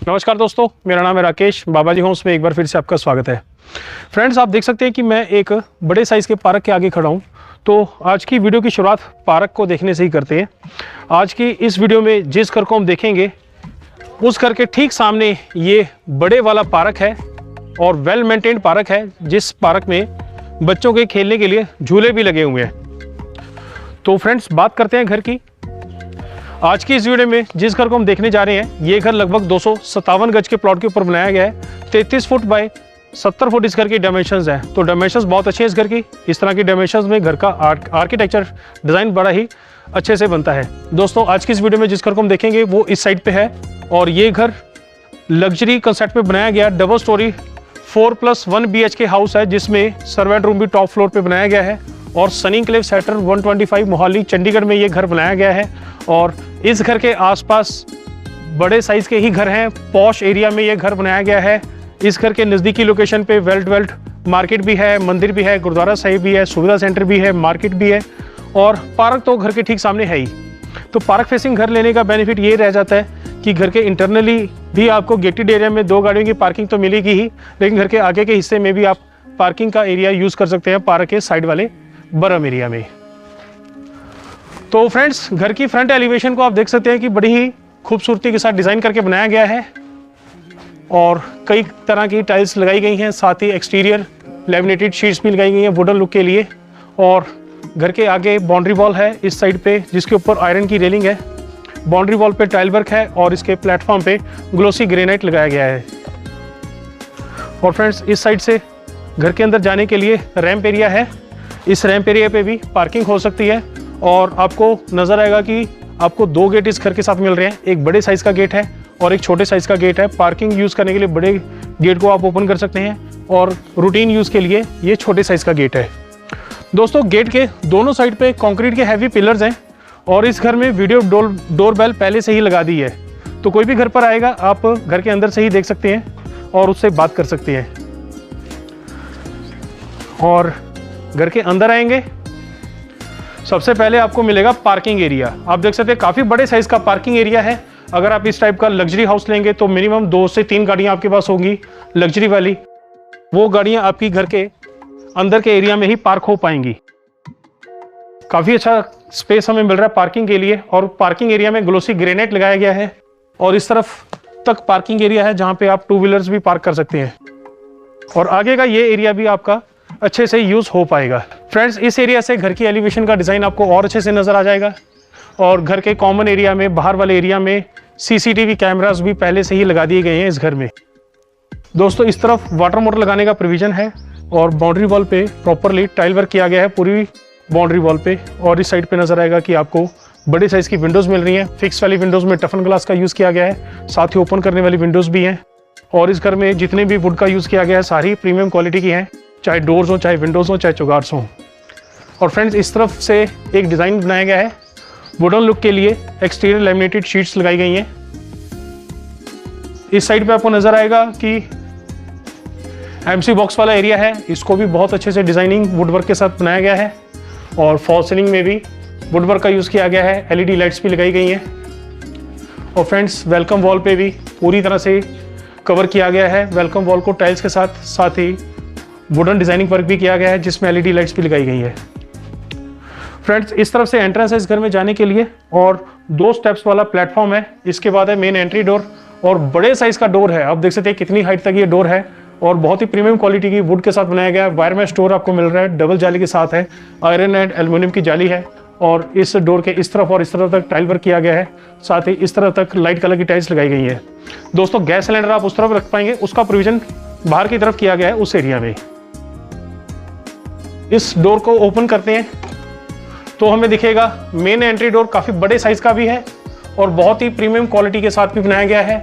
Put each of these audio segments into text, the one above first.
नमस्कार दोस्तों, मेरा नाम है राकेश। बाबाजी होम्स में एक बार फिर से आपका स्वागत है। फ्रेंड्स, आप देख सकते हैं कि मैं एक बड़े साइज़ के पार्क के आगे खड़ा हूं। तो आज की वीडियो की शुरुआत पार्क को देखने से ही करते हैं। आज की इस वीडियो में जिस घर को हम देखेंगे उस घर के ठीक सामने ये बड़े वाला पार्क है और वेल मेंटेन्ड पार्क है, जिस पार्क में बच्चों के खेलने के लिए झूले भी लगे हुए हैं। तो फ्रेंड्स, बात करते हैं घर की। आज की इस वीडियो में जिस घर को हम देखने जा रहे हैं, ये घर लगभग 257 गज के प्लॉट के ऊपर बनाया गया है। 33 फुट बाय 70 फुट इस घर की डायमेंशंस हैं। तो डायमेंशंस बहुत अच्छे हैं इस घर की। इस तरह की डायमेंशंस में घर का आर्किटेक्चर डिज़ाइन बड़ा ही अच्छे से बनता है। दोस्तों, आज की इस वीडियो में जिस घर को हम देखेंगे वो इस साइड पे है और ये घर लग्जरी कंसेप्ट में बनाया गया डबल स्टोरी 4+1 BHK हाउस है, जिसमें सर्वेंट रूम भी टॉप फ्लोर पे बनाया गया है और सनी एन्क्लेव सेक्टर 125 मोहाली चंडीगढ़ में ये घर बनाया गया है। और इस घर के आसपास बड़े साइज़ के ही घर हैं। पॉश एरिया में ये घर बनाया गया है। इस घर के नज़दीकी लोकेशन पे वेल मार्केट भी है, मंदिर भी है, गुरुद्वारा साहिब भी है, सुविधा सेंटर भी है, मार्केट भी है और पार्क तो घर के ठीक सामने है ही। तो पार्क फेसिंग घर लेने का बेनिफिट ये रह जाता है कि घर के इंटरनली भी आपको गेटेड एरिया में 2 गाड़ियों की पार्किंग तो मिलेगी ही, लेकिन घर के आगे के हिस्से में भी आप पार्किंग का एरिया यूज़ कर सकते हैं पार्क के साइड वाले बरम एरिया में। तो फ्रेंड्स, घर की फ्रंट एलिवेशन को आप देख सकते हैं कि बड़ी ही खूबसूरती के साथ डिज़ाइन करके बनाया गया है और कई तरह की टाइल्स लगाई गई हैं। साथ ही एक्सटीरियर लैमिनेटेड शीट्स भी लगाई गई हैं वुडन लुक के लिए। और घर के आगे बाउंड्री वॉल है इस साइड पे, जिसके ऊपर आयरन की रेलिंग है। बाउंड्री वॉल पे टाइल वर्क है और इसके प्लेटफॉर्म पे ग्लोसी ग्रेनाइट लगाया गया है। और फ्रेंड्स, इस साइड से घर के अंदर जाने के लिए रैंप एरिया है। इस रैंप एरिया पे भी पार्किंग हो सकती है और आपको नज़र आएगा कि आपको 2 गेट इस घर के साथ मिल रहे हैं। एक बड़े साइज़ का गेट है और एक छोटे साइज़ का गेट है। पार्किंग यूज़ करने के लिए बड़े गेट को आप ओपन कर सकते हैं और रूटीन यूज़ के लिए ये छोटे साइज़ का गेट है। दोस्तों, गेट के दोनों साइड पे कंक्रीट के हैवी पिलर्स हैं और इस घर में वीडियो डोर बेल पहले से ही लगा दी है। तो कोई भी घर पर आएगा आप घर के अंदर से ही देख सकते हैं और उससे बात कर सकते हैं। और घर के अंदर आएंगे, सबसे पहले आपको मिलेगा पार्किंग एरिया। आप देख सकते हैं काफ़ी बड़े साइज़ का पार्किंग एरिया है। अगर आप इस टाइप का लग्जरी हाउस लेंगे तो मिनिमम 2 से 3 गाड़ियाँ आपके पास होंगी लग्जरी वाली। वो गाड़ियाँ आपकी घर के अंदर के एरिया में ही पार्क हो पाएंगी। काफ़ी अच्छा स्पेस हमें मिल रहा है पार्किंग के लिए और पार्किंग एरिया में ग्लोसी ग्रेनाइट लगाया गया है और इस तरफ तक पार्किंग एरिया है जहाँ पे आप 2 व्हीलर्स भी पार्क कर सकते हैं और आगे का ये एरिया भी आपका अच्छे से यूज़ हो पाएगा। फ्रेंड्स, इस एरिया से घर की एलिवेशन का डिज़ाइन आपको और अच्छे से नज़र आ जाएगा और घर के कॉमन एरिया में, बाहर वाले एरिया में CCTV कैमरास भी पहले से ही लगा दिए गए हैं इस घर में। दोस्तों, इस तरफ वाटर मोटर लगाने का प्रोविज़न है और बाउंड्री वॉल पे प्रॉपरली टाइल वर्क किया गया है पूरी बाउंड्री वॉल पे। और इस साइड पे नज़र आएगा कि आपको बड़े साइज़ की विंडोज़ मिल रही हैं। फिक्स वाली विंडोज़ में टफन ग्लास का यूज़ किया गया है, साथ ही ओपन करने वाली विंडोज़ भी हैं। और इस घर में जितने भी वुड का यूज़ किया गया है सारी प्रीमियम क्वालिटी की हैं, चाहे डोर्स हो, चाहे विंडोज़ हो, चाहे चौगार्स हों। और फ्रेंड्स, इस तरफ से एक डिज़ाइन बनाया गया है वुडन लुक के लिए। एक्सटीरियर लैमिनेटेड शीट्स लगाई गई हैं। इस साइड पे आपको नज़र आएगा कि MC बॉक्स वाला एरिया है। इसको भी बहुत अच्छे से डिज़ाइनिंग वुडवर्क के साथ बनाया गया है और फॉल सीलिंग में भी वुडवर्क का यूज़ किया गया है। LED लाइट्स भी लगाई गई हैं। और फ्रेंड्स, वेलकम वॉल पे भी पूरी तरह से कवर किया गया है। वेलकम वॉल को टाइल्स के साथ ही वुडन डिज़ाइनिंग वर्क भी किया गया है, जिसमें LED लाइट्स भी लगाई गई है। फ्रेंड्स, इस तरफ से एंट्रेंस है इस घर में जाने के लिए और 2 स्टेप्स वाला प्लेटफॉर्म है। इसके बाद है मेन एंट्री डोर और बड़े साइज़ का डोर है। आप देख सकते हैं कितनी हाइट तक ये डोर है और बहुत ही प्रीमियम क्वालिटी की वुड के साथ बनाया गया है। वायर मेश डोर आपको मिल रहा है, डबल जाली के साथ है। आयरन एंड एल्युमिनियम की जाली है और इस डोर के इस तरफ और इस तरफ तक टाइल वर्क किया गया है। साथ ही इस तरफ तक लाइट कलर की टाइल्स लगाई गई है। दोस्तों, गैस सिलेंडर आप उस तरफ रख पाएंगे, उसका प्रोविजन बाहर की तरफ किया गया है उस एरिया में। इस डोर को ओपन करते हैं तो हमें दिखेगा मेन एंट्री डोर काफ़ी बड़े साइज़ का भी है और बहुत ही प्रीमियम क्वालिटी के साथ भी बनाया गया है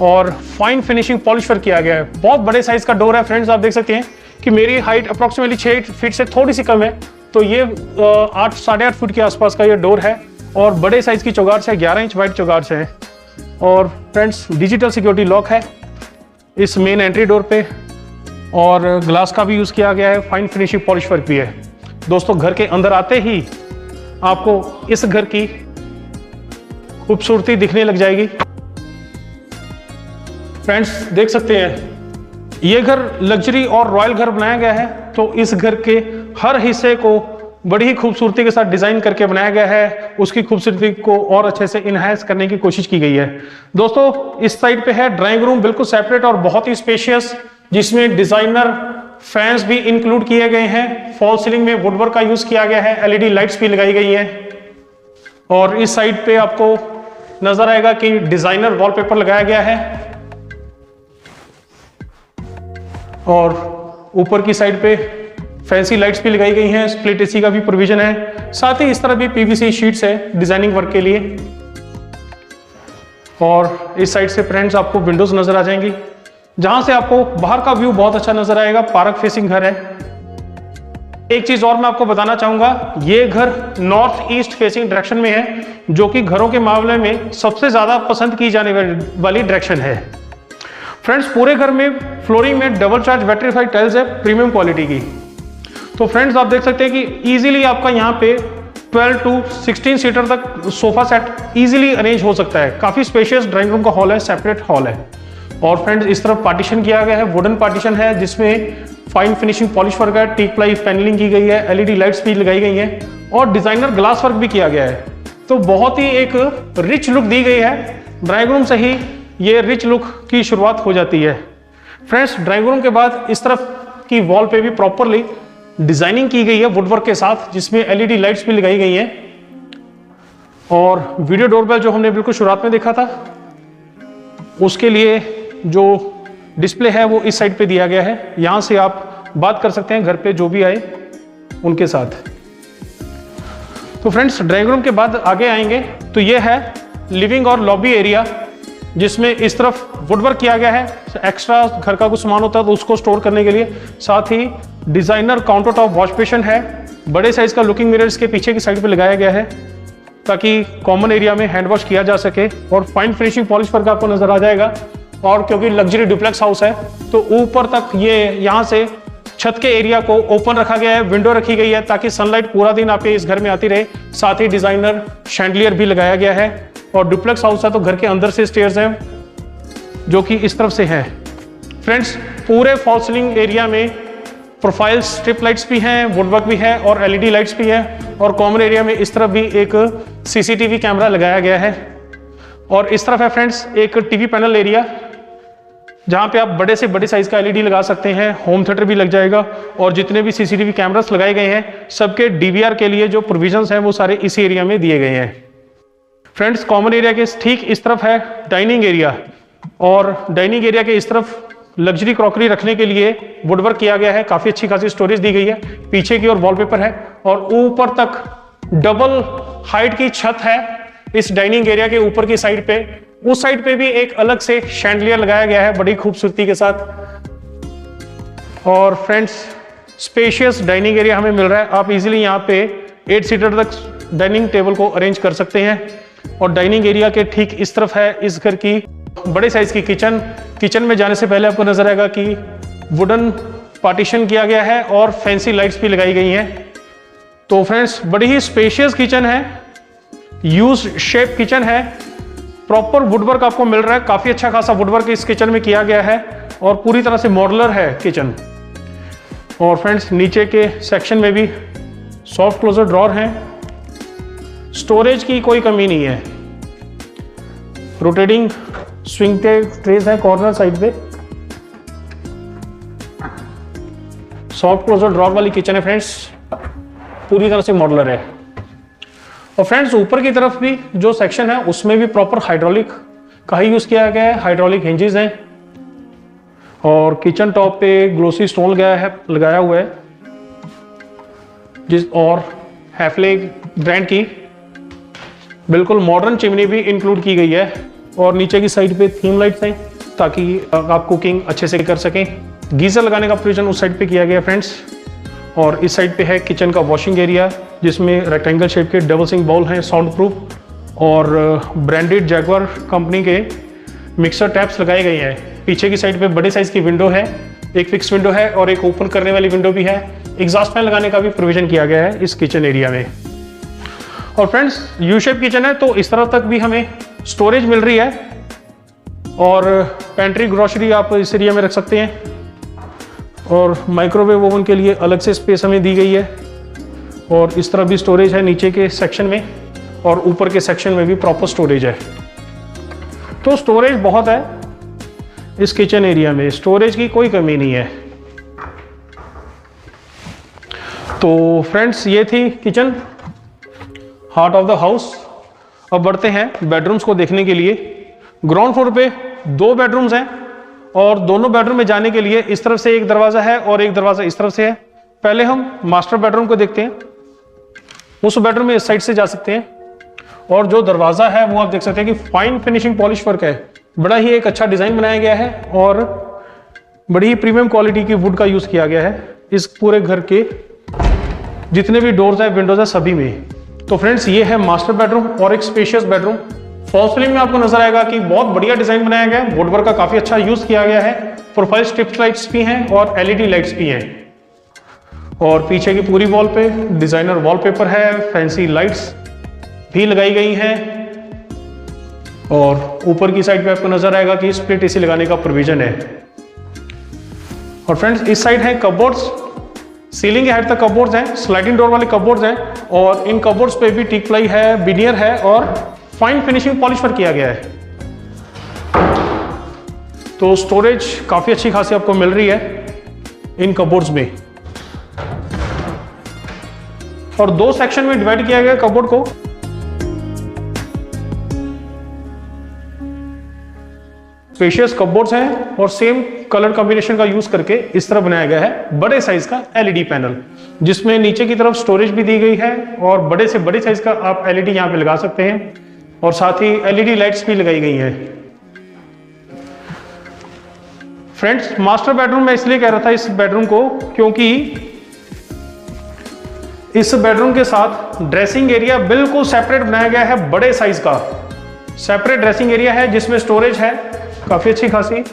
और फाइन फिनिशिंग पॉलिश वर्क किया गया है। बहुत बड़े साइज़ का डोर है। फ्रेंड्स, आप देख सकते हैं कि मेरी हाइट अप्रॉक्सीमेटली 6 फीट से थोड़ी सी कम है, तो ये 8 साढ़े 8 फुट के आसपास का ये डोर है और बड़े साइज़ की चौगार्स है, 11 इंच वाइड चौगार्स है। और फ्रेंड्स, डिजिटल सिक्योरिटी लॉक है इस मेन एंट्री डोर पे और ग्लास का भी यूज़ किया गया है। फाइन फिनिशिंग पॉलिश वर्क भी है। दोस्तों, घर के अंदर आते ही आपको इस घर की खूबसूरती दिखने लग जाएगी। फ्रेंड्स देख सकते हैं ये घर लग्जरी और रॉयल घर बनाया गया है, तो इस घर के हर हिस्से को बड़ी ही खूबसूरती के साथ डिजाइन करके बनाया गया है। उसकी खूबसूरती को और अच्छे से इनहांस करने की कोशिश की गई है। दोस्तों इस साइड पे है ड्राइंग रूम, बिल्कुल सेपरेट और बहुत ही स्पेशियस, जिसमें डिजाइनर फैंस भी इंक्लूड किए गए हैं। फॉल सीलिंग में वुडवर्क का यूज किया गया है, एलईडी लाइट्स भी लगाई गई है। और इस साइड पे आपको नजर आएगा कि डिजाइनर वॉलपेपर लगाया गया है और ऊपर की साइड पे फैंसी लाइट्स भी लगाई गई हैं। स्प्लिट एसी का भी प्रोविजन है, साथ ही इस तरह भी पीवीसी शीट्स है डिजाइनिंग वर्क के लिए। और इस साइड से फ्रेंड्स आपको विंडोज नजर आ जाएंगी, जहां से आपको बाहर का व्यू बहुत अच्छा नजर आएगा। पार्क फेसिंग घर है। एक चीज और मैं आपको बताना चाहूंगा, ये घर नॉर्थ ईस्ट फेसिंग डायरेक्शन में है, जो कि घरों के मामले में सबसे ज्यादा पसंद की जाने वाली डायरेक्शन है। फ्रेंड्स पूरे घर में फ्लोरिंग में डबल चार्ज वेट्रीफाइड टाइल्स है प्रीमियम क्वालिटी की। तो फ्रेंड्स आप देख सकते हैं कि इजीली आपका यहाँ पे 12 to 16 सीटर तक सोफा सेट इजीली अरेंज हो सकता है। काफी स्पेशियस ड्राइंग रूम का हॉल है, सेपरेट हॉल है। और फ्रेंड्स इस तरफ पार्टीशन किया गया है, वुडन पार्टीशन है, जिसमें फाइन फिनिशिंग पॉलिश वर्क है, टीक प्लाई पैनलिंग की गई है, एलईडी लाइट्स भी लगाई गई हैं और डिजाइनर ग्लास वर्क भी किया गया है। तो बहुत ही एक रिच लुक दी गई है। ड्राइंग रूम से ही ये रिच लुक की शुरुआत हो जाती है। फ्रेंड्स ड्राइंग रूम के बाद इस तरफ की वॉल पे भी प्रॉपरली डिजाइनिंग की गई है वुडवर्क के साथ, जिसमें एलईडी लाइट्स भी लगाई गई हैं। और वीडियो डोरबेल जो हमने बिल्कुल शुरुआत में देखा था, उसके लिए जो डिस्प्ले है वो इस साइड पे दिया गया है। यहां से आप बात कर सकते हैं घर पे जो भी आए उनके साथ। तो फ्रेंड्स ड्राइंग रूम के बाद आगे आएंगे तो ये है लिविंग और लॉबी एरिया, जिसमें इस तरफ वुडवर्क किया गया है। एक्स्ट्रा घर का कुछ सामान होता है तो उसको स्टोर करने के लिए। साथ ही designer counter top wash basin है। बड़े साइज का लुकिंग मिरर इसके पीछे की साइड पे लगाया गया है, ताकि कॉमन एरिया में हैंड वॉश किया जा सके। और फाइन फिनिशिंग पॉलिश वर्क आपको नजर आ जाएगा। और क्योंकि लग्जरी डुप्लेक्स हाउस है तो ऊपर तक ये यहाँ से छत के एरिया को ओपन रखा गया है, विंडो रखी गई है ताकि सनलाइट पूरा दिन आपके इस घर में आती रहे। साथ ही डिजाइनर शैंडलियर भी लगाया गया है। और डुप्लेक्स हाउस है तो घर के अंदर से स्टेयर्स हैं जो कि इस तरफ से है। फ्रेंड्स पूरे फॉल सीलिंग एरिया में प्रोफाइल स्ट्रिप लाइट्स भी हैं, वुडवर्क भी है और एलईडी लाइट्स भी है। और कॉमन एरिया में इस तरफ भी एक सीसीटीवी कैमरा लगाया गया है। और इस तरफ है फ्रेंड्स एक टीवी पैनल एरिया, जहां पे आप बड़े से बड़े साइज का एलईडी लगा सकते हैं। होम थिएटर भी लग जाएगा। और जितने भी सीसीटीवी कैमरास लगाए गए हैं सबके डीवीआर के लिए जो प्रोविजंस हैं वो सारे इसी एरिया में दिए गए हैं। फ्रेंड्स कॉमन एरिया के ठीक इस तरफ है डाइनिंग एरिया। और डाइनिंग एरिया के इस तरफ लग्जरी क्रॉकरी रखने के लिए वुडवर्क किया गया है। काफी अच्छी खासी स्टोरेज दी गई है। पीछे की ओर वॉलपेपर है और ऊपर तक डबल हाइट की छत है इस डाइनिंग एरिया के ऊपर की साइड पे। उस साइड पे भी एक अलग से शैंडलियर लगाया गया है बड़ी खूबसूरती के साथ। और फ्रेंड्स स्पेशियस डाइनिंग एरिया हमें मिल रहा है। आप इजीली यहाँ पे 8 सीटर तक डाइनिंग टेबल को अरेंज कर सकते हैं। और डाइनिंग एरिया के ठीक इस तरफ है इस घर की बड़े साइज की किचन। किचन में जाने से पहले आपको नजर आएगा कि वुडन पार्टीशन किया गया है और फैंसी लाइट्स भी लगाई गई हैं। तो फ्रेंड्स बड़ी ही स्पेशियस किचन है, यूज शेप किचन है। प्रॉपर वुडवर्क आपको मिल रहा है। काफी अच्छा खासा वुडवर्क इस किचन में किया गया है और पूरी तरह से मॉड्यूलर है किचन। और फ्रेंड्स नीचे के सेक्शन में भी सॉफ्ट क्लोजर ड्रॉर हैं। स्टोरेज की कोई कमी नहीं है। रोटेटिंग स्विंग के ट्रेस है कॉर्नर साइड पे। सॉफ्ट क्लोजर ड्रॉर वाली किचन है फ्रेंड्स, पूरी तरह से मॉड्यूलर है। और फ्रेंड्स ऊपर की तरफ भी जो सेक्शन है उसमें भी प्रॉपर हाइड्रोलिक का ही यूज किया गया है। हाइड्रोलिक हिंजेस हैं और किचन टॉप पे ग्लोसी स्टोन लगाया हुआ है और हैफले ब्रांड की बिल्कुल मॉडर्न चिमनी भी इंक्लूड की गई है। और नीचे की साइड पे थीम लाइट्स हैं ताकि आप कुकिंग अच्छे से कर सकें। गीजर लगाने का प्रोविजन उस साइड पे किया गया फ्रेंड्स। और इस साइड पे है किचन का वॉशिंग एरिया, जिसमें रेक्टेंगल शेप के डबल सिंक बाउल हैं साउंड प्रूफ। और ब्रांडेड जैगुआर कंपनी के मिक्सर टैप्स लगाए गए हैं। पीछे की साइड पे बड़े साइज की विंडो है, एक फिक्स विंडो है और एक ओपन करने वाली विंडो भी है। एग्जॉस्ट फैन लगाने का भी प्रोविजन किया गया है इस किचन एरिया में। और फ्रेंड्स यू शेप किचन है तो इस तरह तक भी हमें स्टोरेज मिल रही है। और पेंट्री ग्रोसरी आप इस एरिया में रख सकते हैं, और माइक्रोवेव ओवन के लिए अलग से स्पेस हमें दी गई है, और इस तरह भी स्टोरेज है नीचे के सेक्शन में, और ऊपर के सेक्शन में भी प्रॉपर स्टोरेज है। तो स्टोरेज बहुत है इस किचन एरिया में, स्टोरेज की कोई कमी नहीं है। तो फ्रेंड्स ये थी kitchen, heart of the house. अब बढ़ते हैं बेडरूम्स को देखने के लिए। ग्राउंड फ्लोर पे 2 बेडरूम्स हैं, और दोनों बेडरूम में जाने के लिए इस तरफ से एक दरवाजा है और एक दरवाजा इस तरफ से है। पहले हम मास्टर बेडरूम को देखते हैं। उस बेडरूम में इस साइड से जा सकते हैं, और जो दरवाजा है वो आप देख सकते हैं कि फाइन फिनिशिंग पॉलिश वर्क है, बड़ा ही एक अच्छा डिजाइन बनाया गया है, और बड़ी ही प्रीमियम क्वालिटी की वुड का यूज किया गया है इस पूरे घर के जितने भी डोर्स है, विंडोज है, सभी में। तो फ्रेंड्स ये है मास्टर बेडरूम और एक स्पेशियस बेडरूम। फॉल सीलिंग में आपको नजर आएगा कि बहुत बढ़िया डिजाइन बनाया गया है, वुडवर्क का काफी अच्छा यूज किया गया है। प्रोफाइल स्ट्रिप लाइट्स भी हैं और एलईडी लाइट्स भी हैं, और पीछे की पूरी वॉल पे डिजाइनर वॉलपेपर है, फैंसी लाइट्स भी लगाई गई हैं, और ऊपर की साइड पे आपको नजर आएगा कि स्प्लिट एसी लगाने का प्रोविजन है। और फ्रेंड्स इस साइड है कपबोर्ड्स, सीलिंग के हाइट तक कपबोर्ड्स हैं, स्लाइडिंग डोर वाले कपबोर्ड्स हैं, और इन कपबोर्ड्स पे भी टीक प्लाई है, विनियर है, और फाइन फिनिशिंग पॉलिश वर्क किया गया है। तो स्टोरेज काफी अच्छी खासी आपको मिल रही है इन कपबोर्ड्स में, और 2 सेक्शन में डिवाइड किया गया कपबोर्ड को। स्पेशियस कपबोर्ड्स हैं, और सेम कलर कॉम्बिनेशन का यूज करके इस तरह बनाया गया है बड़े साइज का एलईडी पैनल, जिसमें नीचे की तरफ स्टोरेज भी दी गई है, और बड़े से बड़े साइज का आप एलईडी यहां पे लगा सकते हैं, और साथ ही एलईडी लाइट्स भी लगाई गई हैं। फ्रेंड्स मास्टर बेडरूम मैं इसलिए कह रहा था इस बेडरूम को, क्योंकि इस बेडरूम के साथ ड्रेसिंग एरिया बिल्कुल सेपरेट बनाया गया है, बड़े साइज का सेपरेट ड्रेसिंग एरिया है, जिसमें स्टोरेज है काफी अच्छी खासी,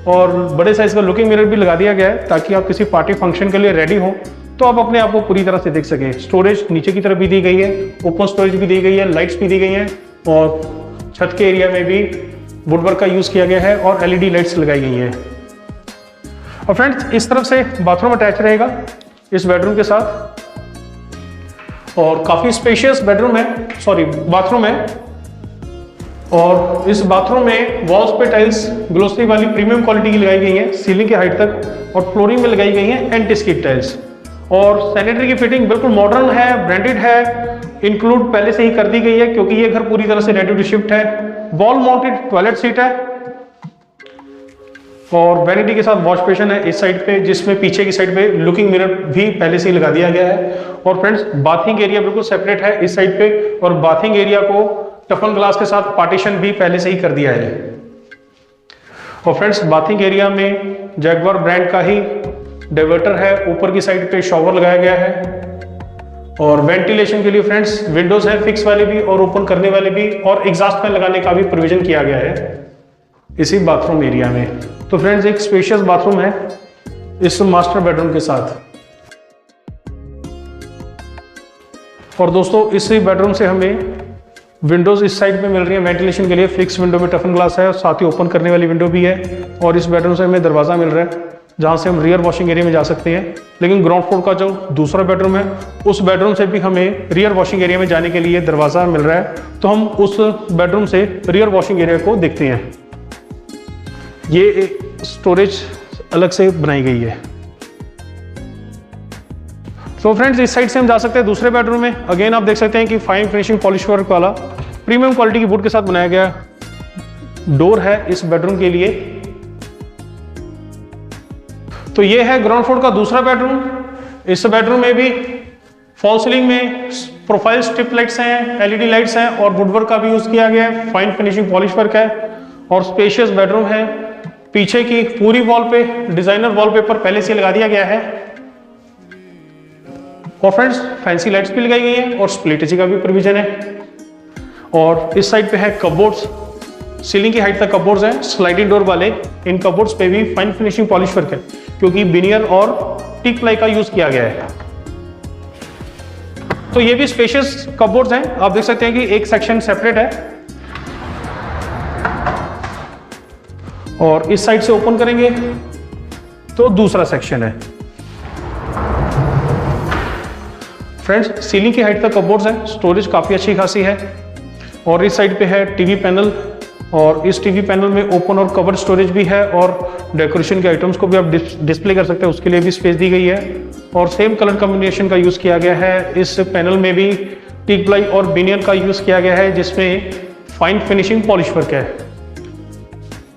और बड़े साइज का लुकिंग मिरर भी लगा दिया गया है, ताकि आप किसी पार्टी फंक्शन के लिए रेडी हो तो आप अपने आप को पूरी तरह से देख सकें। स्टोरेज नीचे की तरफ भी दी गई है, ओपन स्टोरेज भी दी गई है, लाइट्स भी दी गई हैं, और छत के एरिया में भी वुडवर्क का यूज किया गया है, और एलईडी लाइट्स लगाई गई हैं। और फ्रेंड्स इस तरफ से बाथरूम अटैच रहेगा इस बेडरूम के साथ, और काफी स्पेशियस बेडरूम है, सॉरी बाथरूम है, और इस बाथरूम में वॉल्स पे टाइल्स ग्लोसरी वाली प्रीमियम क्वालिटी की लगाई गई है सीलिंग के हाइट तक, और फ्लोरिंग में लगाई गई है एंटी स्किड टाइल्स, और सैनिटरी की फिटिंग बिल्कुल मॉडर्न है, ब्रांडेड है, इंक्लूड पहले से ही कर दी गई है, क्योंकि ये घर पूरी तरह से रेडी टू शिफ्ट है। वॉल माउंटेड टॉयलेट सीट है, और वैनिटी के साथ वॉश बेसिन है इस साइड पे, जिसमें पीछे की साइड पे लुकिंग मिरर भी पहले से ही लगा दिया गया है। और फ्रेंड्स बाथिंग एरिया बिल्कुल सेपरेट है इस साइड पे, और बाथिंग एरिया को टफन ग्लास के साथ पार्टीशन भी पहले से ही कर दिया है। और फ्रेंड्स बाथिंग एरिया में जैगवार ब्रांड का ही डाइवर्टर है, ऊपर की साइड पे शॉवर लगाया गया है, और वेंटिलेशन के लिए फ्रेंड्स विंडोज है फिक्स वाले भी और ओपन करने वाले भी, और एग्जॉस्ट फैन लगाने का भी प्रोविजन किया गया है इसी बाथरूम एरिया में। तो फ्रेंड्स एक स्पेशियस बाथरूम है इस मास्टर बेडरूम के साथ। और दोस्तों इसी बेडरूम से हमें विंडोज इस साइड में मिल रही है वेंटिलेशन के लिए, फिक्स विंडो में टफन ग्लास है, और साथ ही ओपन करने वाली विंडो भी है, और इस बेडरूम से हमें दरवाजा मिल रहा है जहां से हम रियर वॉशिंग एरिया में जा सकते हैं। लेकिन ग्राउंड फ्लोर का जो दूसरा बेडरूम है उस बेडरूम से भी हमें रियर वॉशिंग एरिया में जाने के लिए दरवाजा मिल रहा है, तो हम उस बेडरूम से रियर वॉशिंग एरिया को देखते हैं। ये स्टोरेज अलग से बनाई गई है। तो फ्रेंड्स इस साइड से हम जा सकते हैं दूसरे बेडरूम में। अगेन आप देख सकते हैं कि फाइन फिनिशिंग पॉलिश वर्क वाला प्रीमियम क्वालिटी की वुड के साथ बनाया गया डोर है इस बेडरूम के लिए। तो ये है ग्राउंड फ्लोर का दूसरा बेडरूम। इस बेडरूम में भी फॉल सीलिंग में प्रोफाइल स्ट्रिप लाइट्स हैं, एलईडी लाइट्स हैं, और वुडवर्क का भी यूज किया गया है, फाइन फिनिशिंग पॉलिश वर्क है, और स्पेशियस बेडरूम है। पीछे की पूरी वॉल पे डिजाइनर वॉलपेपर पहले से लगा दिया गया है, और फ्रेंड्स फैंसी लाइट्स भी लगाई गई है, और स्प्लिट एसी का भी प्रोविजन है। और इस साइड पे है कपबोर्ड्स, सीलिंग की हाइट तक कपबोर्ड्स हैं स्लाइडिंग डोर वाले। इन कपबोर्ड्स पे भी फाइन फिनिशिंग पॉलिश वर्क है, क्योंकि विनियर और टिक प्लाई का यूज किया गया है। तो ये भी स्पेशियस कपबोर्ड्स हैं। आप देख सकते हैं कि एक सेक्शन सेपरेट है, और इस साइड से ओपन करेंगे तो दूसरा सेक्शन है। फ्रेंड्स, सीलिंग की हाइट तक कपबोर्ड्स है, स्टोरेज काफ़ी अच्छी खासी है। और इस साइड पे है टीवी पैनल, और इस टीवी पैनल में ओपन और कवर्ड स्टोरेज भी है, और डेकोरेशन के आइटम्स को भी आप डिस्प्ले कर सकते हैं, उसके लिए भी स्पेस दी गई है। और सेम कलर कॉम्बिनेशन का यूज़ किया गया है। इस पैनल में भी टीक प्लाई और बिनियन का यूज़ किया गया है, जिसमें फाइन फिनिशिंग पॉलिश वर्क है।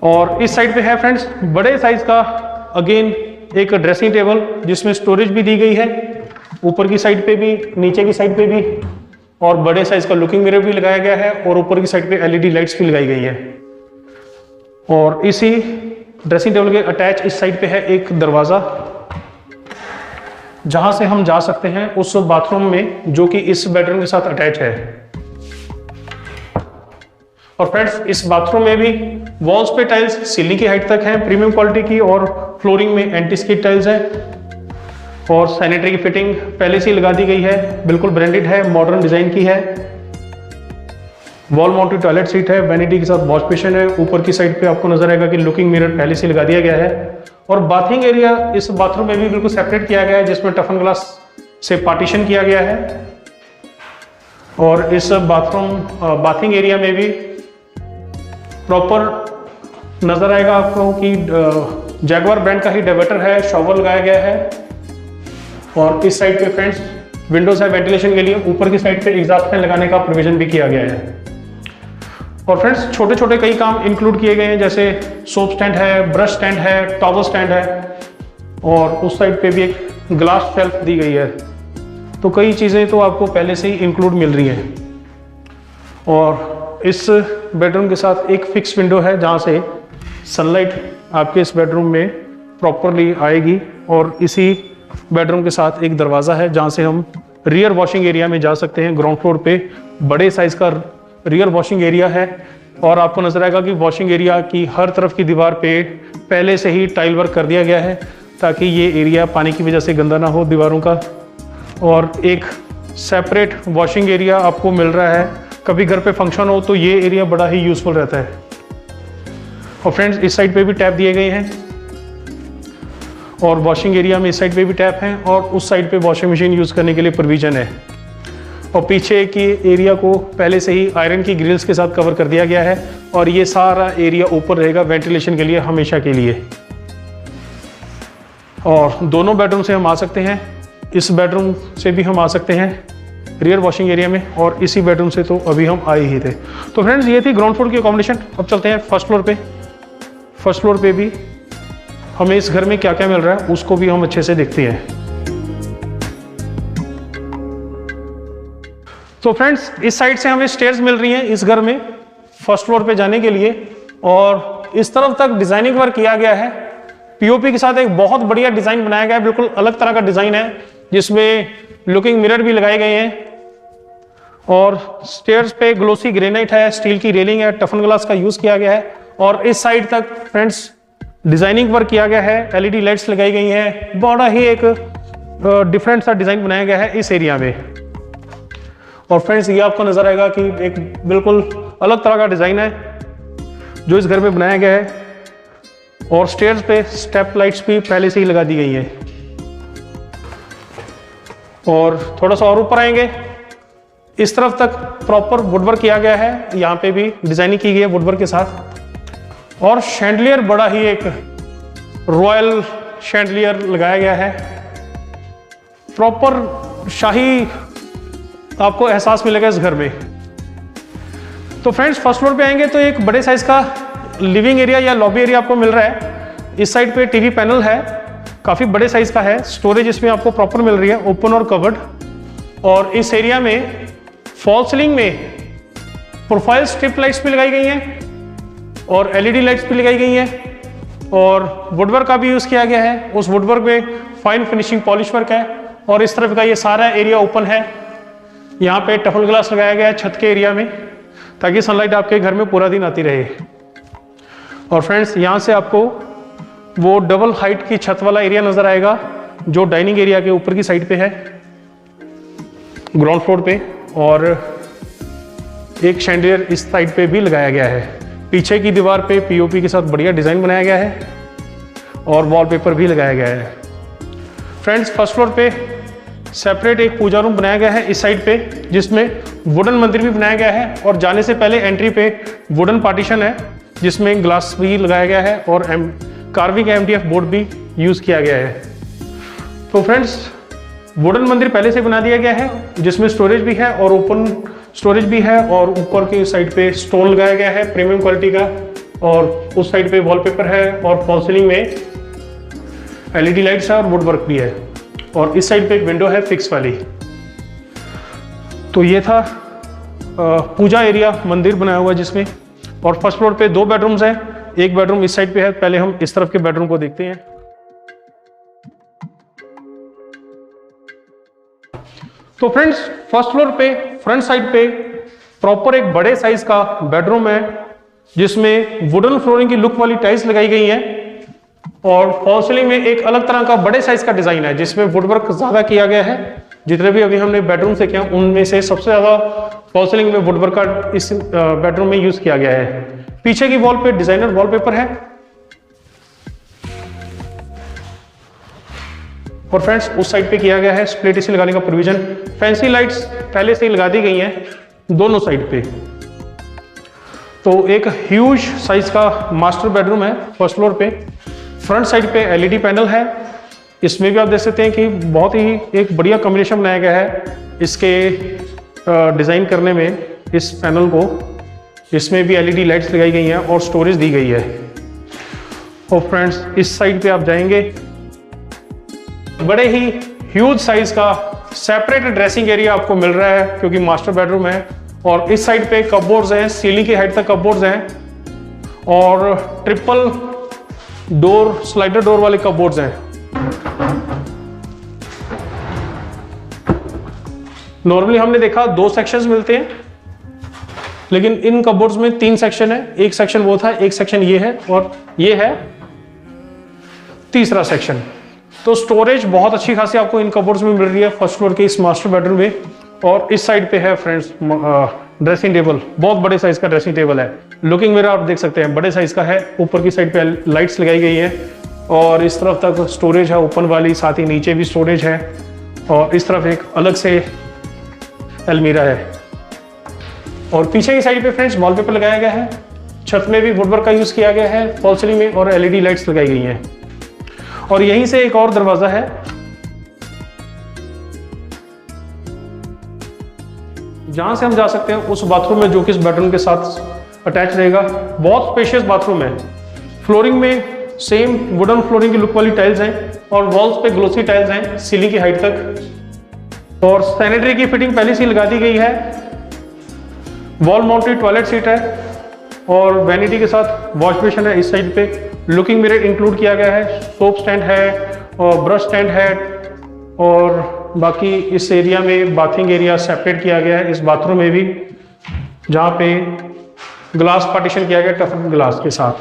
और इस साइड पे है फ्रेंड्स बड़े साइज का अगेन एक ड्रेसिंग टेबल, जिसमें स्टोरेज भी दी गई है, ऊपर की साइड पे भी, नीचे की साइड पे भी, और बड़े साइज का लुकिंग मिरर भी लगाया गया है, और ऊपर की साइड पे एलईडी लाइट्स भी लगाई गई है। और इसी ड्रेसिंग टेबल के अटैच इस साइड पे है एक दरवाजा, जहां से हम जा सकते हैं उस बाथरूम में, जो कि इस बेडरूम के साथ अटैच है। और फ्रेंड्स, इस बाथरूम में भी वॉल्स पे टाइल्स सीलिंग की हाइट तक हैं, प्रीमियम क्वालिटी की, और फ्लोरिंग में एंटी स्किड टाइल्स है, और सैनिटरी की फिटिंग पहले से ही लगा दी गई है, बिल्कुल ब्रांडेड है, मॉडर्न डिजाइन की है। वॉल माउंटेड टॉयलेट सीट है, वैनिटी के साथ वॉश बेसिन है। ऊपर की साइड पे आपको नजर आएगा कि लुकिंग मिरर पहले से लगा दिया गया है। और बाथिंग एरिया इस बाथरूम में भी बिल्कुल सेपरेट किया गया है, जिसमें टफन ग्लास से पार्टीशन किया गया है। और इस बाथिंग एरिया में भी प्रॉपर नजर आएगा आपको कि जैगवार ब्रांड का ही डाइवर्टर है, शॉवर लगाया गया है। और इस साइड पे फ्रेंड्स विंडोज है वेंटिलेशन के लिए, ऊपर की साइड पे एग्जॉस्ट फैन लगाने का प्रोविजन भी किया गया है। और फ्रेंड्स, छोटे छोटे कई काम इंक्लूड किए गए हैं, जैसे सोप स्टैंड है, ब्रश स्टैंड है, टॉवल स्टैंड है, और उस साइड पे भी एक ग्लास शेल्फ दी गई है। तो कई चीज़ें तो आपको पहले से ही इंक्लूड मिल रही हैं। और इस बेडरूम के साथ एक फिक्स विंडो है, जहाँ से सनलाइट आपके इस बेडरूम में प्रॉपरली आएगी। और इसी बेडरूम के साथ एक दरवाज़ा है, जहाँ से हम रियर वॉशिंग एरिया में जा सकते हैं। ग्राउंड फ्लोर पे बड़े साइज का रियर वॉशिंग एरिया है, और आपको नजर आएगा कि वॉशिंग एरिया की हर तरफ की दीवार पे पहले से ही टाइल वर्क कर दिया गया है, ताकि ये एरिया पानी की वजह से गंदा ना हो दीवारों का। और एक सेपरेट वॉशिंग एरिया आपको मिल रहा है, कभी घर पे फंक्शन हो तो ये एरिया बड़ा ही यूजफुल रहता है। और फ्रेंड्स, इस साइड पे भी टैप दिए गए हैं, और वॉशिंग एरिया में इस साइड पे भी टैप हैं, और उस साइड पे वॉशिंग मशीन यूज़ करने के लिए प्रोविजन है। और पीछे की एरिया को पहले से ही आयरन की ग्रिल्स के साथ कवर कर दिया गया है, और ये सारा एरिया ऊपर रहेगा वेंटिलेशन के लिए हमेशा के लिए। और दोनों बेडरूम से हम आ सकते हैं, इस बेडरूम से भी हम आ सकते हैं रियर वॉशिंग एरिया में, और इसी बेडरूम से तो अभी हम आए ही थे। तो फ्रेंड्स, ये थी ग्राउंड फ्लोर की अकोमोडेशन। अब चलते हैं फर्स्ट फ्लोर पे। फर्स्ट फ्लोर पे भी हमें इस घर में क्या क्या मिल रहा है उसको भी हम अच्छे से देखते हैं। तो फ्रेंड्स, इस साइड से हमें स्टेयर्स मिल रही हैं इस घर में फर्स्ट फ्लोर पे जाने के लिए, और इस तरफ तक डिजाइनिंग वर्क किया गया है। पीओपी के साथ एक बहुत बढ़िया डिजाइन बनाया गया है, बिल्कुल अलग तरह का डिजाइन है, जिसमें लुकिंग मिरर भी लगाए गए हैं। और स्टेयर्स पे ग्लोसी ग्रेनाइट है, स्टील की रेलिंग है, टफन ग्लास का यूज किया गया है। और इस साइड तक फ्रेंड्स डिजाइनिंग वर्क किया गया है, एलईडी लाइट्स लगाई गई हैं, बड़ा ही एक डिफरेंट सा डिजाइन बनाया गया है इस एरिया में। और फ्रेंड्स, ये आपको नजर आएगा कि एक बिल्कुल अलग तरह का डिजाइन है जो इस घर में बनाया गया है। और स्टेयर्स पे स्टेप लाइट्स भी पहले से ही लगा दी गई हैं। और थोड़ा सा और ऊपर आएंगे, इस तरफ तक प्रॉपर वुडवर्क किया गया है, यहाँ पे भी डिजाइनिंग की गई है वुडवर्क के साथ। और शैंडलियर बड़ा ही एक रॉयल शैंडलियर लगाया गया है, प्रॉपर शाही आपको एहसास मिलेगा इस घर में। तो फ्रेंड्स, फर्स्ट फ्लोर पे आएंगे तो एक बड़े साइज का लिविंग एरिया या लॉबी एरिया आपको मिल रहा है। इस साइड पे टीवी पैनल है, काफी बड़े साइज का है, स्टोरेज इसमें आपको प्रॉपर मिल रही है, ओपन और कवर्ड। और इस एरिया में फॉल सीलिंग में प्रोफाइल स्ट्रिप लाइट्स भी लगाई गई हैं, और एलईडी लाइट्स भी लगाई गई हैं, और वुडवर्क का भी यूज किया गया है। उस वुडवर्क में फाइन फिनिशिंग पॉलिश वर्क है। और इस तरफ का ये सारा एरिया ओपन है, यहाँ पे टफन ग्लास लगाया गया है छत के एरिया में, ताकि सनलाइट आपके घर में पूरा दिन आती रहे। और फ्रेंड्स, यहाँ से आपको वो डबल हाइट की छत वाला एरिया नजर आएगा, जो डाइनिंग एरिया के ऊपर की साइड पे है ग्राउंड फ्लोर पे। और एक शैंडलियर इस साइड पे भी लगाया गया है। पीछे की दीवार पे पीओपी के साथ बढ़िया डिज़ाइन बनाया गया है और वॉलपेपर भी लगाया गया है। फ्रेंड्स, फर्स्ट फ्लोर पे सेपरेट एक पूजा रूम बनाया गया है इस साइड पे, जिसमें वुडन मंदिर भी बनाया गया है और जाने से पहले एंट्री पे वुडन पार्टीशन है जिसमें ग्लास भी लगाया गया है और कार्विंग MDF बोर्ड भी यूज़ किया गया है। तो फ्रेंड्स, वुडन मंदिर पहले से बना दिया गया है जिसमें स्टोरेज भी है और ओपन स्टोरेज भी है और ऊपर की साइड पे स्टोन लगाया गया है प्रीमियम क्वालिटी का और उस साइड पे वॉलपेपर है और फॉल सीलिंग में LED लाइट्स है और वुड वर्क भी है और इस साइड पे एक विंडो है फिक्स वाली। तो ये था पूजा एरिया मंदिर बनाया हुआ जिसमें, और फर्स्ट फ्लोर पे 2 बेडरूम्स हैं, एक बेडरूम इस साइड पे है। पहले हम इस तरफ के बेडरूम को देखते हैं। तो फ्रेंड्स, फर्स्ट फ्लोर पे फ्रंट साइड पे प्रॉपर एक बड़े साइज का बेडरूम है जिसमें वुडन फ्लोरिंग की लुक वाली टाइल्स लगाई गई है और फॉल सीलिंग में एक अलग तरह का बड़े साइज का डिजाइन है जिसमें वुडवर्क ज्यादा किया गया है। जितने भी अभी हमने बेडरूम से किया उनमें से सबसे ज्यादा फॉल सीलिंग में वुडवर्क का इस बेडरूम में यूज किया गया है। पीछे की वॉल पे डिजाइनर वॉलपेपर है और फ्रेंड्स उस साइड पे किया गया है स्प्लिट एसी लगाने का प्रोविजन। फैंसी लाइट्स पहले से ही लगा दी गई हैं दोनों साइड पे। तो एक ह्यूज साइज का मास्टर बेडरूम है फर्स्ट फ्लोर पे। फ्रंट साइड पे LED पैनल है, इसमें भी आप देख सकते हैं कि बहुत ही एक बढ़िया कॉम्बिनेशन बनाया गया है इसके डिज़ाइन करने में। इस पैनल को इसमें भी LED लाइट्स लगाई गई हैं और स्टोरेज दी गई है। और फ्रेंड्स, इस साइड पे आप जाएंगे, बड़े ही ह्यूज साइज का सेपरेट ड्रेसिंग एरिया आपको मिल रहा है क्योंकि मास्टर बेडरूम है। और इस साइड पे कपबोर्ड्स हैं, सीलिंग की हाइट तक कपबोर्ड्स हैं और ट्रिपल डोर स्लाइडर डोर वाले कपबोर्ड्स हैं। नॉर्मली हमने देखा 2 सेक्शंस मिलते हैं, लेकिन इन कपबोर्ड्स में 3 सेक्शन है। एक सेक्शन वो था, एक सेक्शन ये है और ये है तीसरा सेक्शन। तो स्टोरेज बहुत अच्छी खासी आपको इन कपबोर्ड्स में मिल रही है फर्स्ट फ्लोर के इस मास्टर बेडरूम में। और इस साइड पे है फ्रेंड्स ड्रेसिंग टेबल, बहुत बड़े साइज का ड्रेसिंग टेबल है। लुकिंग मिरर आप देख सकते हैं बड़े साइज का है, ऊपर की साइड पे लाइट्स लगाई गई है और इस तरफ तक स्टोरेज है ओपन वाली, साथ ही नीचे भी स्टोरेज है और इस तरफ एक अलग से अलमीरा है। और पीछे की साइड पे फ्रेंड्स वॉलपेपर लगाया गया है, छत में भी वुडवर्क का यूज किया गया है, फॉल सीलिंग में और LED लाइट्स लगाई गई हैं। और यहीं से एक और दरवाजा है जहां से हम जा सकते हैं उस बाथरूम में जो कि इस बेडरूम के साथ अटैच रहेगा। बहुत स्पेशियस बाथरूम है। फ्लोरिंग में सेम वुडन फ्लोरिंग की लुक वाली टाइल्स हैं और वॉल्स पे ग्लोसी टाइल्स हैं सीलिंग की हाइट तक। और सैनिटरी की फिटिंग पहले से लगा दी गई है। वॉल माउंटेड टॉयलेट सीट है और वैनिटी के साथ वॉश बेसिन है इस साइड पे। लुकिंग मिरर इंक्लूड किया गया है, सोप स्टैंड है और ब्रश स्टैंड है और बाकी इस एरिया में बाथिंग एरिया सेपरेट किया गया है इस बाथरूम में भी, जहाँ पे ग्लास पार्टीशन किया गया टफ ग्लास के साथ।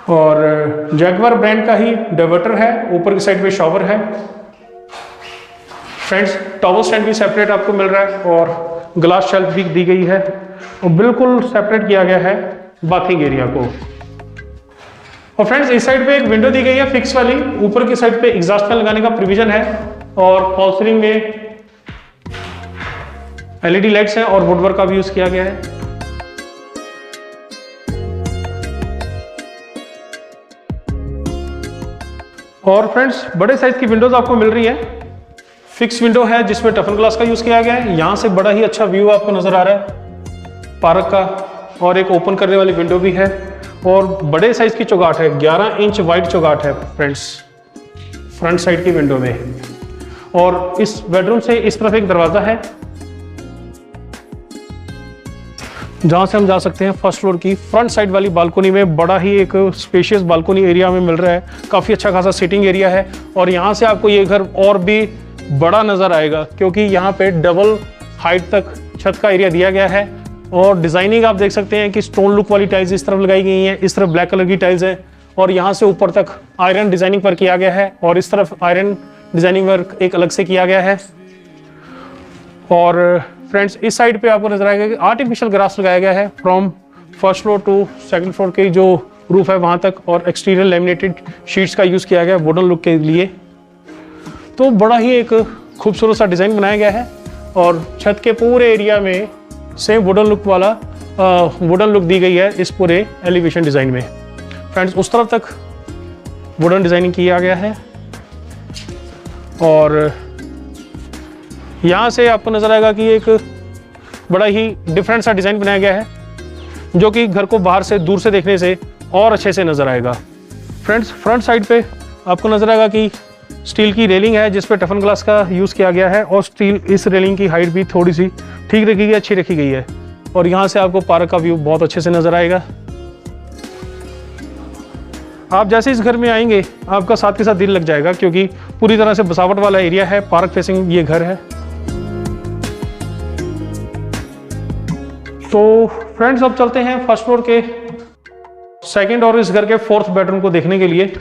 और जैगवार ब्रांड का ही डाइवर्टर है, ऊपर की साइड पे शॉवर है। फ्रेंड्स, टॉवल स्टैंड भी सेपरेट आपको मिल रहा है और ग्लास शेल्फ भी दी गई है और बिल्कुल सेपरेट किया गया है बाथिंग एरिया को। और फ्रेंड्स, इस साइड पे एक विंडो दी गई है फिक्स वाली, ऊपर की साइड पे एग्जॉस्ट फैन लगाने का प्रोविजन है और फॉल सीलिंग में LED लाइट्स हैं और वुडवर्क का भी यूज किया गया है। और फ्रेंड्स, बड़े साइज की विंडोज आपको मिल रही है। फिक्स विंडो है जिसमें टफन ग्लास का यूज किया गया है। यहां से बड़ा ही अच्छा व्यू आपको नजर आ रहा है पार्क का। और एक ओपन करने वाली विंडो भी है और बड़े साइज की चौगाट है, 11 इंच वाइड चौगाट है फ्रेंड्स फ्रंट साइड की विंडो में। और इस बेडरूम से इस तरफ एक दरवाजा है जहां से हम जा सकते हैं फर्स्ट फ्लोर की फ्रंट साइड वाली बालकोनी में। बड़ा ही एक स्पेशियस बालकोनी एरिया में मिल रहा है, काफी अच्छा खासा सिटिंग एरिया है। और यहाँ से आपको ये घर और भी बड़ा नजर आएगा क्योंकि यहाँ पे डबल हाइट तक छत का एरिया दिया गया है। और डिजाइनिंग आप देख सकते हैं कि स्टोन लुक वाली टाइल्स इस तरफ लगाई गई हैं, इस तरफ ब्लैक कलर की टाइल्स है और यहाँ से ऊपर तक आयरन डिजाइनिंग पर किया गया है और इस तरफ आयरन डिजाइनिंग वर्क एक अलग से किया गया है। और फ्रेंड्स, इस साइड पे आपको नजर आएगा कि आर्टिफिशियल ग्रास लगाया गया है from first floor to second floor के जो रूफ है वहाँ तक, और एक्सटीरियर लेमिनेटेड शीट्स का यूज़ किया गया है वुडन लुक के लिए। तो बड़ा ही एक खूबसूरत सा डिज़ाइन बनाया गया है, और छत के पूरे एरिया में सेम वुडन लुक वाला वुडन लुक दी गई है इस पूरे एलिवेशन डिज़ाइन में। फ्रेंड्स, उस तरफ तक वुडन डिज़ाइनिंग किया गया है, और यहाँ से आपको नज़र आएगा कि एक बड़ा ही डिफरेंट सा डिज़ाइन बनाया गया है, जो कि घर को बाहर से दूर से देखने से और अच्छे से नज़र आएगा। फ्रेंड्स, फ्रंट साइड पे आपको नज़र आएगा कि स्टील की रेलिंग है जिस पे टफन ग्लास का यूज़ किया गया है, और स्टील इस रेलिंग की हाइट भी थोड़ी सी ठीक रखी गई, अच्छी रखी गई है, और यहाँ से आपको पार्क का व्यू बहुत अच्छे से नज़र आएगा। आप जैसे इस घर में आएंगे आपका साथ के साथ दिल लग जाएगा, क्योंकि पूरी तरह से बसावट वाला एरिया है, पार्क फेसिंग ये घर है। तो फ्रेंड्स, अब चलते हैं फर्स्ट फ्लोर के सेकंड और इस घर के फोर्थ बेडरूम को देखने के लिए।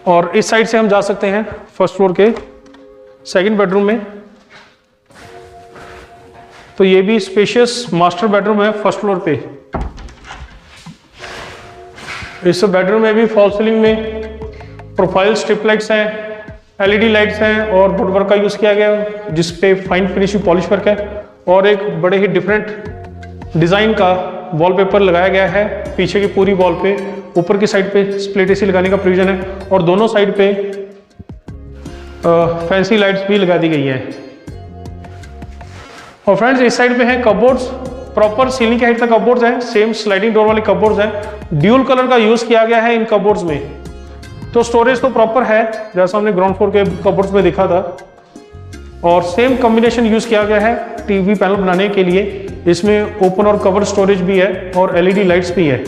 और इस साइड से हम जा सकते हैं फर्स्ट फ्लोर के सेकंड बेडरूम में। तो ये भी स्पेशियस मास्टर बेडरूम है फर्स्ट फ्लोर पे। इस बेडरूम में भी फॉल सीलिंग में प्रोफाइल स्ट्रिप लाइट्स हैं, एलईडी लाइट्स हैं, और वुड वर्क का यूज़ किया गया है जिस पे फाइन फिनिशिंग पॉलिश वर्क है, और एक बड़े ही डिफरेंट डिज़ाइन का वॉलपेपर लगाया गया है पीछे की पूरी वॉल पे। ऊपर की साइड पे स्प्लिट एसी लगाने का प्रोविजन है, और दोनों साइड पे फैंसी लाइट्स भी लगा दी गई हैं। और फ्रेंड्स, इस साइड पे हैं कपबोर्ड्स, प्रॉपर सीलिंग के हाइट तक कपबोर्ड्स हैं, सेम स्लाइडिंग डोर वाले कपबोर्ड्स हैं। ड्यूल कलर का यूज़ किया गया है इन कपबोर्ड्स में, तो स्टोरेज तो प्रॉपर है जैसा हमने ग्राउंड फ्लोर के कपबोर्ड्स में देखा था। और सेम कॉम्बिनेशन यूज़ किया गया है टीवी पैनल बनाने के लिए। इसमें ओपन और कवर स्टोरेज भी है, और एलईडी लाइट्स भी है।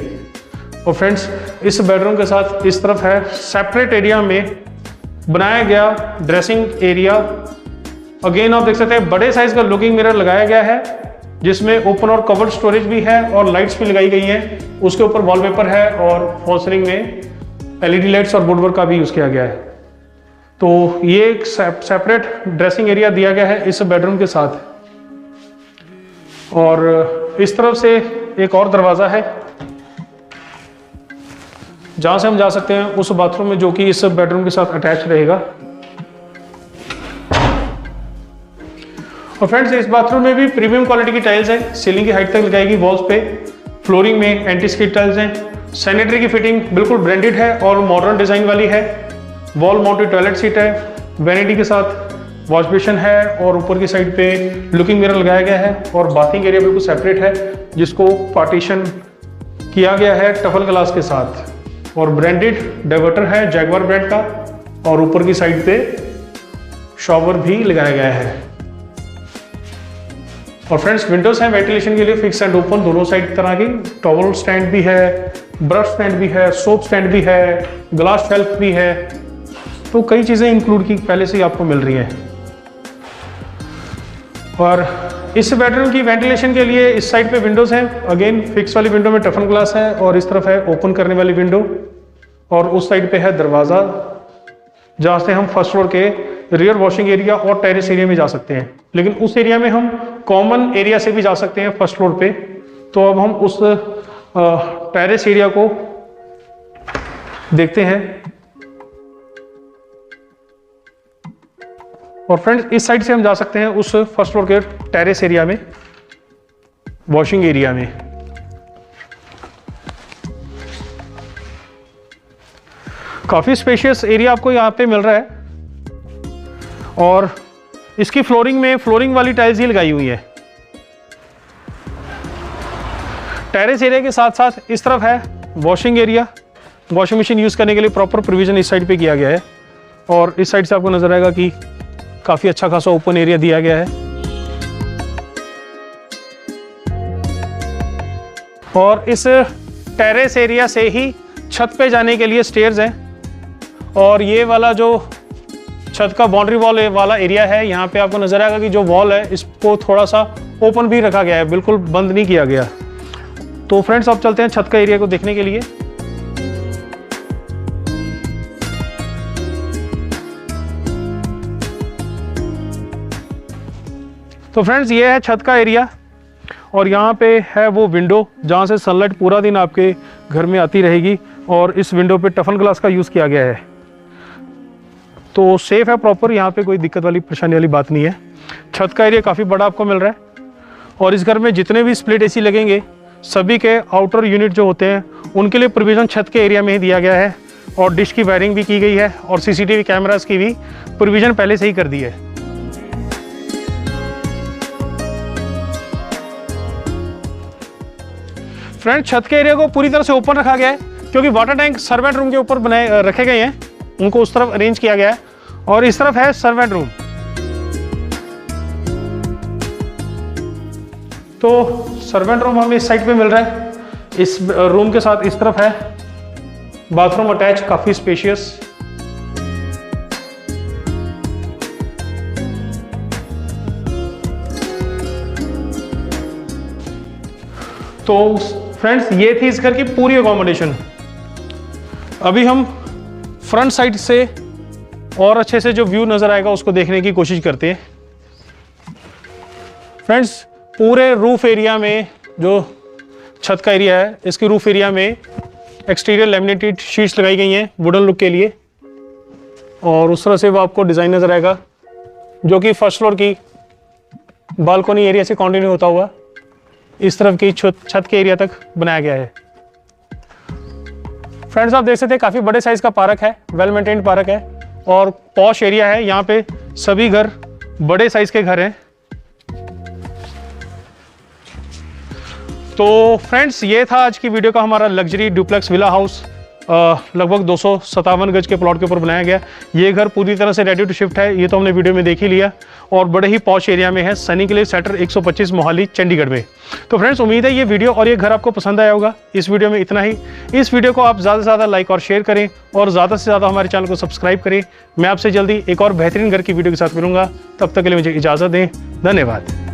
और फ्रेंड्स, इस बेडरूम के साथ इस तरफ है सेपरेट एरिया में बनाया गया ड्रेसिंग एरिया। अगेन आप देख सकते हैं बड़े साइज का लुकिंग मिरर लगाया गया है, जिसमें ओपन और कवर्ड स्टोरेज भी है, और लाइट्स भी लगाई गई हैं। उसके ऊपर वॉलपेपर है, और फॉल सीलिंग में एलईडी लाइट्स और वुडवर्क का भी यूज़ किया गया है। तो ये एक सेपरेट ड्रेसिंग एरिया दिया गया है इस बेडरूम के साथ। और इस तरफ से एक और दरवाज़ा है जहाँ से हम जा सकते हैं उस बाथरूम में, जो कि इस बेडरूम के साथ अटैच रहेगा। और फ्रेंड्स, इस बाथरूम में भी प्रीमियम क्वालिटी की टाइल्स हैं, सीलिंग की हाइट तक लगाएगी वॉल्स पे। फ्लोरिंग में एंटी स्किड टाइल्स हैं। सैनिटरी की फिटिंग बिल्कुल ब्रांडेड है और मॉडर्न डिज़ाइन वाली है। वॉल माउंटेड टॉयलेट सीट है, वैनिटी के साथ वॉश बेसिन है, और ऊपर की साइड पे लुकिंग मिरर लगाया गया है, और बाथिंग एरिया बिल्कुल सेपरेट है जिसको पार्टीशन किया गया है टफन ग्लास के साथ। और ब्रांडेड डाइवर्टर है जैगवार ब्रांड का, और ऊपर की साइड पे शॉवर भी लगाया गया है। और फ्रेंड्स, विंडोज हैं वेंटिलेशन के लिए फिक्स एंड ओपन दोनों साइड तरह की। टॉवल स्टैंड भी है, ब्रश स्टैंड भी है, सोप स्टैंड भी है, ग्लास शेल्फ भी है। तो कई चीज़ें इंक्लूड की पहले से ही आपको मिल रही हैं। और इस बेडरूम की वेंटिलेशन के लिए इस साइड पे विंडोज हैं। अगेन फिक्स वाली विंडो में टफन ग्लास है, और इस तरफ है ओपन करने वाली विंडो, और उस साइड पे है दरवाज़ा जहाँ से हम फर्स्ट फ्लोर के रियर वॉशिंग एरिया और टेरेस एरिया में जा सकते हैं। लेकिन उस एरिया में हम कॉमन एरिया से भी जा सकते हैं फर्स्ट फ्लोर पे। तो अब हम उस टेरेस एरिया को देखते हैं। और फ्रेंड्स, इस साइड से हम जा सकते हैं उस फर्स्ट फ्लोर के टेरेस एरिया में, वॉशिंग एरिया में। काफी स्पेशियस एरिया आपको यहाँ पे मिल रहा है, और इसकी फ्लोरिंग में फ्लोरिंग वाली टाइल्स ही लगाई हुई है। टेरेस एरिया के साथ साथ इस तरफ है washing area. Washing machine use करने के लिए प्रॉपर प्रोविजन इस साइड पे किया गया है, और इस साइड से आपको नजर आएगा कि काफी अच्छा खासा ओपन एरिया दिया गया है। और इस टेरेस एरिया से ही छत पे जाने के लिए स्टेयर्स हैं, और ये वाला जो छत का बाउंड्री वॉल वाला एरिया है, यहाँ पे आपको नजर आएगा कि जो वॉल है इसको थोड़ा सा ओपन भी रखा गया है, बिल्कुल बंद नहीं किया गया। तो फ्रेंड्स, अब चलते हैं छत का एरिया को देखने के लिए। तो फ्रेंड्स ये है छत का एरिया और यहाँ पे है वो विंडो जहाँ से सनलाइट पूरा दिन आपके घर में आती रहेगी और इस विंडो पे टफन ग्लास का यूज़ किया गया है। तो सेफ है प्रॉपर, यहाँ पे कोई दिक्कत वाली परेशानी वाली बात नहीं है। छत का एरिया काफ़ी बड़ा आपको मिल रहा है और इस घर में जितने भी स्प्लिट एसी लगेंगे सभी के आउटर यूनिट जो होते हैं उनके लिए प्रोविज़न छत के एरिया में ही दिया गया है और डिश की वायरिंग भी की गई है और सीसीटीवी कैमरास की भी प्रोविज़न पहले से ही कर दी है। फ्रेंड छत के एरिया को पूरी तरह से ओपन रखा गया है क्योंकि वाटर टैंक सर्वेंट रूम के ऊपर बनाए रखे गए हैं, उनको उस तरफ अरेंज किया गया है और इस तरफ है सर्वेंट रूम। तो सर्वेंट रूम हमें इस साइड पे मिल रहा है, इस रूम के साथ इस तरफ है बाथरूम अटैच, काफी स्पेशियस। तो फ्रेंड्स ये थी इस घर की पूरी अकोमोडेशन। अभी हम फ्रंट साइड से और अच्छे से जो व्यू नजर आएगा उसको देखने की कोशिश करते हैं। फ्रेंड्स पूरे रूफ एरिया में, जो छत का एरिया है, इसके रूफ एरिया में एक्सटीरियर लैमिनेटेड शीट्स लगाई गई हैं वुडन लुक के लिए और उस तरह से वो आपको डिज़ाइन नजर आएगा जो कि फर्स्ट फ्लोर की बालकनी एरिया से कंटिन्यू होता हुआ इस तरफ की छत के एरिया तक बनाया गया है। फ्रेंड्स आप देख सकते हैं काफ़ी बड़े साइज का पार्क है, वेल मेंटेन्ड पार्क है और पॉश एरिया है। यहाँ पे सभी घर बड़े साइज के घर हैं। तो फ्रेंड्स ये था आज की वीडियो का हमारा लग्जरी डुप्लेक्स विला हाउस, लगभग 257 गज के प्लॉट के ऊपर बनाया गया। ये घर पूरी तरह से रेडी टू शिफ्ट है, ये तो हमने वीडियो में देख ही लिया और बड़े ही पॉश एरिया में है, सनी के लिए सेक्टर 125 मोहाली चंडीगढ़ में। तो फ्रेंड्स उम्मीद है ये वीडियो और ये घर आपको पसंद आया होगा। इस वीडियो में इतना ही। इस वीडियो को आप ज़्यादा से ज़्यादा लाइक और शेयर करें और ज़्यादा से ज़्यादा हमारे चैनल को सब्सक्राइब करें। मैं आपसे जल्दी एक और बेहतरीन घर की वीडियो के साथ मिलूंगा, तब तक के लिए मुझे इजाज़त दें। धन्यवाद।